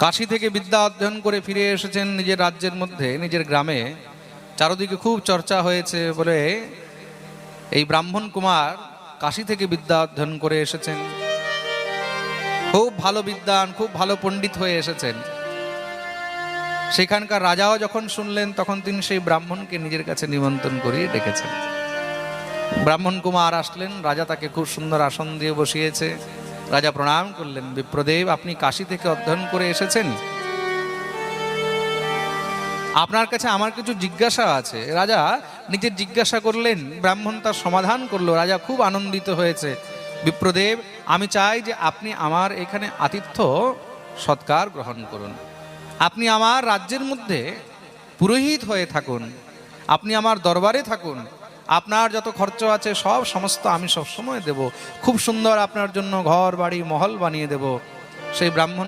কাশী থেকে বিদ্যা অধ্যয়ন করে ফিরে এসেছেন নিজের রাজ্যের মধ্যে, নিজের গ্রামে। চারদিকে খুব চর্চা হয়েছে বলে এই ব্রাহ্মণ কুমার কাশী থেকে বিদ্যা অধ্যয়ন করে এসেছেন, খুব ভালো বিদ্বান, খুব ভালো পণ্ডিত হয়ে এসেছেন। সেখানকার রাজাও যখন শুনলেন তখন তিনি সেই ব্রাহ্মণকে নিজের কাছে নিমন্ত্রণ করিয়ে ডেকেছেন। ব্রাহ্মণ কুমার আসলেন, রাজা তাকে খুব সুন্দর আসন দিয়ে বসিয়েছে। রাজা প্রণাম করলেন, বিপ্রদেব আপনি কাশী থেকে অধ্যয়ন করে এসেছেন, আপনার কাছে আমার কিছু জিজ্ঞাসা আছে। রাজা নিজের জিজ্ঞাসা করলেন, ব্রাহ্মণ তার সমাধান করলো। রাজা খুব আনন্দিত হয়েছে। বিপ্রদেব আমি চাই যে আপনি আমার এখানে আতিথ্য সৎকার গ্রহণ করুন, আপনি আমার রাজ্যের মধ্যে পুরোহিত হয়ে থাকুন, আপনি আমার দরবারে থাকুন, আপনার যত খরচ আছে সব সমস্ত আমি সবসময় দেব, খুব সুন্দর আপনার জন্য ঘর বাড়ি মহল বানিয়ে দেব। সেই ব্রাহ্মণ